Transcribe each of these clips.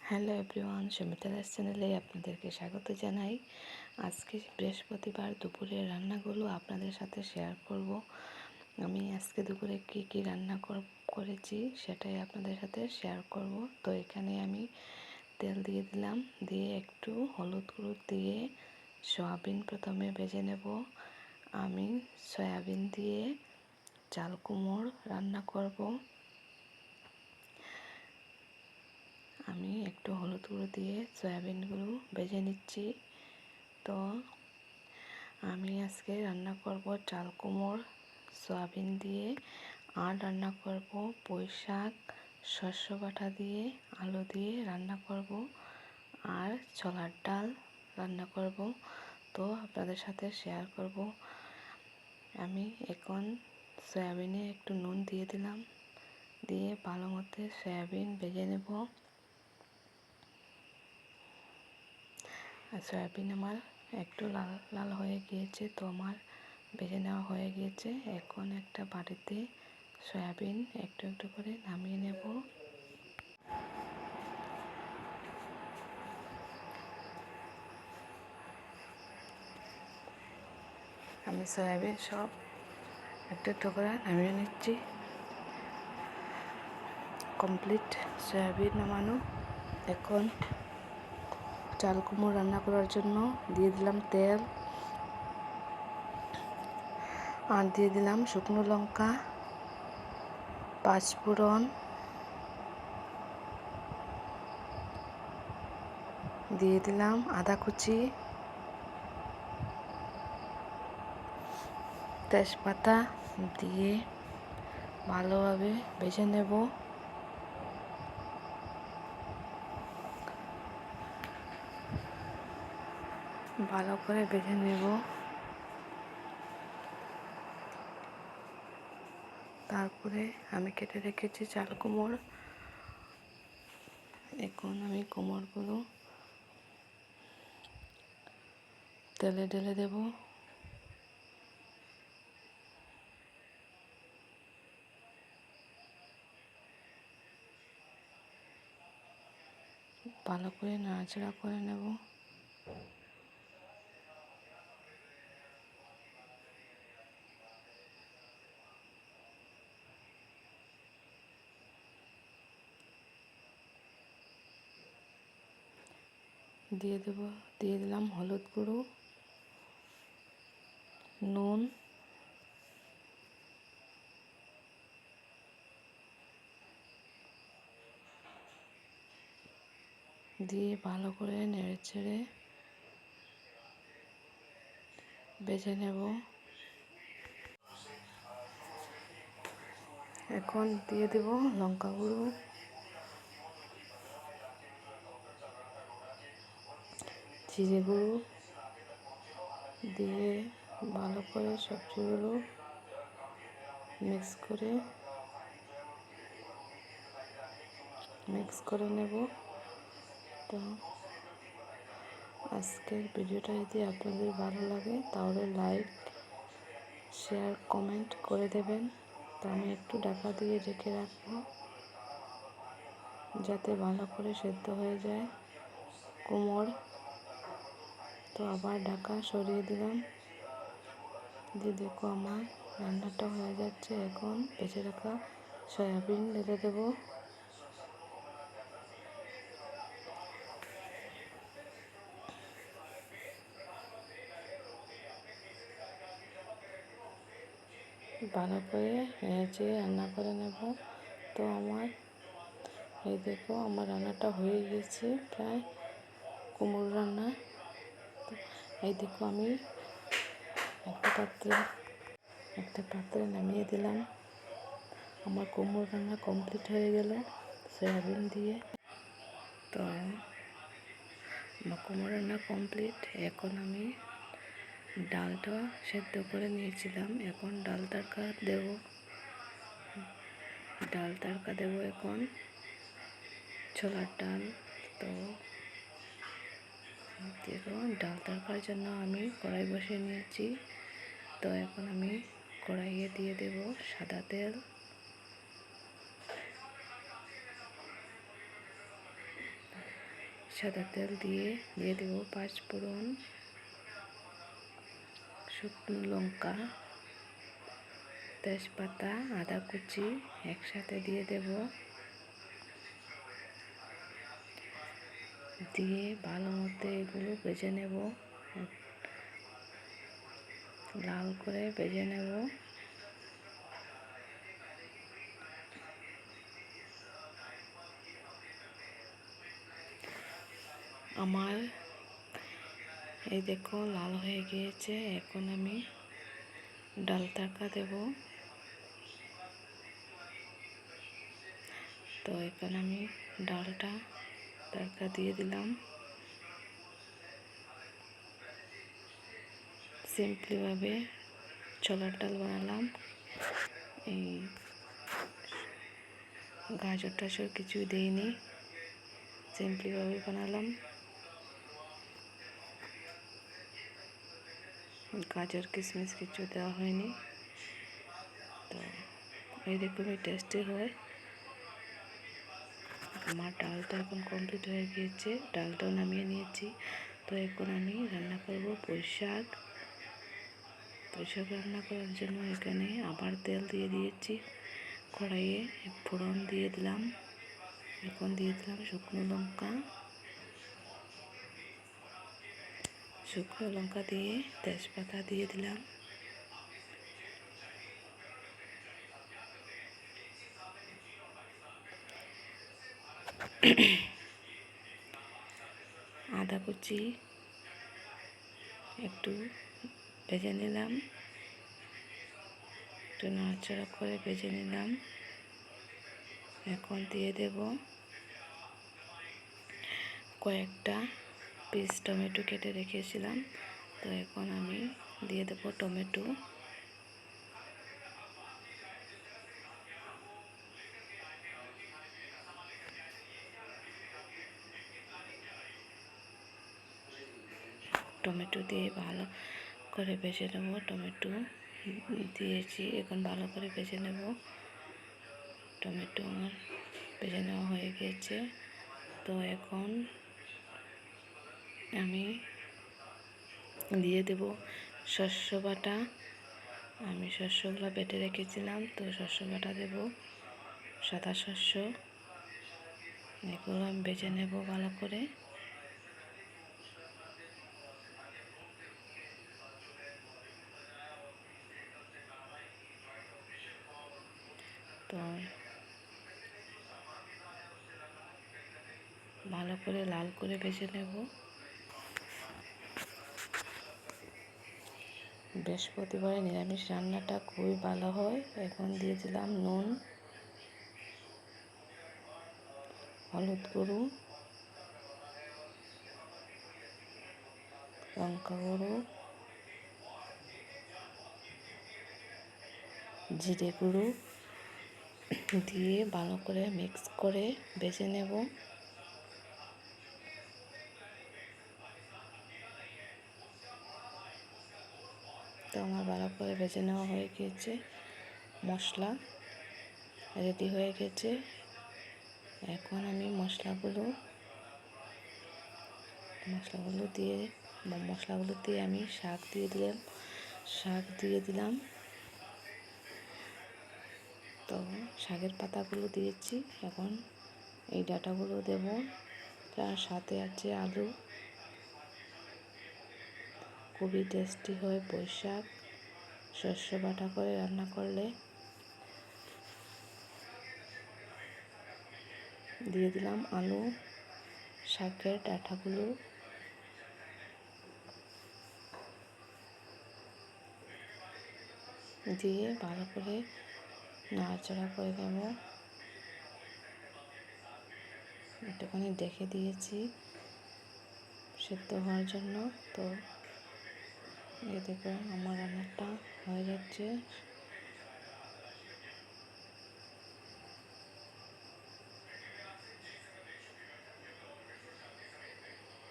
Hello everyone, Sumita Das চ্যানেলে আপনাদেরকে স্বাগত জানাই। আজকে বৃহস্পতিবার দুপুরের রান্নাগুলো আপনাদের সাথে শেয়ার করব। আমি আজকে দুপুরে কি রান্না করেছি সেটাই আপনাদের সাথে শেয়ার করব। তো এখানে আমি তেল দিয়ে দিলাম, দিয়ে একটু হলুদ গুঁড়ো দিয়ে সয়াবিন প্রথমে ভেজে নেব। আমি সয়াবিন দিয়ে চাল কুমড়ো রান্না করব। আমি একটু হলুদ গুঁড়ো দিয়ে সয়াবিনগুলো ভেজে নিচ্ছি। তো আমি আজকে রান্না করব চাল কুমড়ো সয়াবিন দিয়ে, আর রান্না করব পুঁই শাক শস্য বাটা দিয়ে আলু দিয়ে রান্না করব, আর ছোলার ডাল রান্না করব। তো আপনাদের সাথে শেয়ার করব। আমি এখন সয়াবিনে একটু নুন দিয়ে দিলাম, দিয়ে ভালো মতো সয়াবিন ভেজে নেব। সয়াবিন আমার একটু লাল লাল হয়ে গিয়েছে, তো আমার ভেজে নেওয়া হয়ে গিয়েছে। এখন একটা বাটিতে সয়াবিন একটু একটু করে নামিয়ে নেব। আমি সয়াবিন সব একটু একটু করে নামিয়ে নিচ্ছি। কমপ্লিট সয়াবিন নামানো। এখন চাল কুমড়ো রান্না করার জন্য দিয়ে দিলাম তেল, আর দিয়ে দিলাম শুকনো লঙ্কা, পাঁচফোড়ন, দিয়ে দিলাম আদা কুচি, তেজপাতা দিয়ে ভালোভাবে ভেজে নেব। ভালো করে ভেজে নেব। তারপরে আমি কেটে রেখেছি চাল কুমড়ো। এখন আমি কুমড়োগুলো তেলে ঢেলে দেব। ভালো করে নাড়াচাড়া করে নেব। দিয়ে দিলাম হলুদ গুঁড়ো, নুন, দিয়ে ভালো করে নেড়েচেড়ে ভেজে নেব। এখন দিয়ে দেব লঙ্কা গুঁড়ো, জিরে গুঁড়ো, দিয়ে ভালো করে সবজিগুলো মিক্স করে নেব। তো আজকের ভিডিওটা যদি আপনাদের ভালো লাগে তাহলে লাইক, শেয়ার, কমেন্ট করে দেবেন। তো আমি একটু ঢাকা দিয়ে রেখে রাখবো যাতে ভালো করে সেদ্ধ হয়ে যায় কুমড়ো। তো আবার ঢাকা সরিয়ে দিলাম, দিয়ে দেখো আমার রান্নাটা হয়ে যাচ্ছে। এখন ভেজে রাখা সয়াবিন ঢেলে দেবো। ভালো করে নেড়ে রান্না করে নেব। তো আমার এই দেখো আমার রান্নাটা হয়ে গেছে প্রায়, কুমড়ো রান্না। তো এই দেখো আমি একটা পাত্রে নামিয়ে দিলাম। আমার কুমড়ো রান্না কমপ্লিট হয়ে গেল সয়াবিন দিয়ে। তো আমার কুমড়ো রান্না কমপ্লিট। এখন আমি ডালটা সেদ্ধ করে নিয়েছিলাম, এখন ডাল তড়কা দেব এখন ছোলার ডাল। তো দেখো ডাল তড়কার জন্য আমি কড়াই বসিয়ে নিয়েছি। তো এখন আমি কড়াইয়ে দিয়ে দেব সাদা তেল, সাদা তেল দিয়ে দেব পাঁচফোড়ন, শুকনো লঙ্কা, তেজপাতা, আদা কুচি একসাথে দিয়ে দেব। দিয়ে ভালো মতো এগুলো ভেজে নেব, লাল করে ভেজে নেব। আমার এই দেখো লাল হয়ে গিয়েছে। এখন আমি ডাল তড়কা দেব। তো এখন আমি ডালটা তড়কা দিয়ে দিলাম। সিম্পলিভাবে ছোলার ডাল বানালাম। এই গাজর টাজর কিছু দিইনি, সিম্পলিভাবে বানালাম। গাজর কিশমিশ কিছু দেওয়া হয়নি। তো এইরকমই টেস্টি হয়। আমার ডালটা এখন কমপ্লিট হয়ে গিয়েছে, ডালটাও নামিয়ে নিয়েছি। তো এখন আমি রান্না করব পুঁই শাক। পুঁই শাক রান্না করার জন্য এখানে আবার তেল দিয়ে দিয়েছি কড়াইয়ে, ফোড়ন দিয়ে দিলাম। এখন দিয়ে দিলাম শুকনো লঙ্কা দিয়ে তেজপাতা দিয়ে দিলাম। আদা কুচি একটু ভেজে নিলাম, একটু নাড়াচাড়া করে ভেজে নিলাম। এখন দিয়ে দেব কয়েকটা পিস টমেটো কেটে রেখেছিলাম। তো এখন আমি দিয়ে দেব টমেটো। টমেটো দিয়ে ভালো করে ভেজে নেব। টমেটো দিয়েছি, এখন ভালো করে ভেজে নেব। টমেটো আমার ভেজে নেওয়া হয়ে গিয়েছে। তো এখন আমি দিয়ে দেব শস্য বাটা। আমি শস্যগুলো বেটে রেখেছিলাম, তো শস্য বাটা দেব, সাদা শস্য। এগুলো আমি ভেজে নেব ভালো করে। তো ভালো করে লাল করে ভেজে নেব। বৃহস্পতিবারে নিরামিষ রান্নাটা খুবই ভালো হয়। এখন দিয়ে দিলাম নুন, হলুদ গুঁড়ো, লঙ্কা গুঁড়ো, জিরে গুঁড়ো দিয়ে ভালো করে মিক্স করে ভেজে নেব। তো আমার ভালো করে ভেজে নেওয়া হয়ে গিয়েছে, মশলা রেডি হয়ে গেছে। এখন আমি মশলাগুলো দিয়ে আমি শাক দিয়ে দিলাম। তো শাকের পাতাগুলো দিয়েছি, এখন এই ডাঁটাগুলো দেব। তার সাথে আছে আলু। খুবই টেস্টি হয় পুঁই শাক শস্য বাটা করে রান্না করলে। দিয়ে দিলাম আলু, শাকের ডাঁটাগুলো। দিয়ে ভালো করে নাড়াচাড়া করে দেব। একটুখানি দেখে দিয়েছি সেদ্ধ হওয়ার জন্য। তো এই দেখো আমার রান্নাটা হয়ে যাচ্ছে।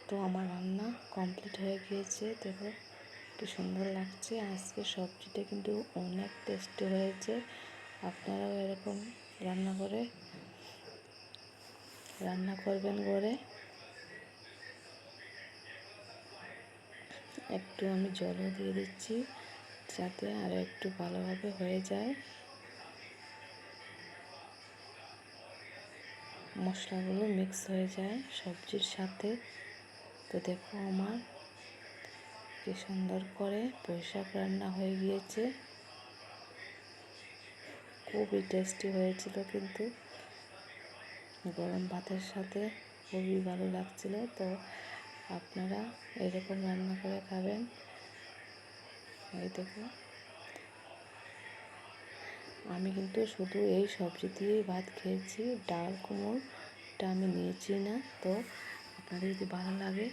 তো আমার রান্না কমপ্লিট হয়ে গিয়েছে। দেখো কি সুন্দর লাগছে। আজকে সবজিটা কিন্তু অনেক টেস্টি হয়েছে। আপনারাও এরকম রান্না করবেন ঘরে। একটু আমি জলও দিয়ে দিচ্ছি যাতে আরও একটু ভালোভাবে হয়ে যায়, মশলাগুলো মিক্স হয়ে যায় সবজির সাথে। তো দেখো আমার কি সুন্দর করে পুঁইশাক রান্না হয়ে গিয়েছে, খুবই টেস্টি হয়েছিল, কিন্তু গরম ভাতের সাথে খুবই ভালো লাগছিল। তো আপনারা এরকম রান্না করে খাবেন। এই দেখো আমি কিন্তু শুধু এই সবজি দিয়েই ভাত খেয়েছি, ডাল কুমড়োটা আমি নিয়েছি না। তো আপনাদের যদি ভালো লাগে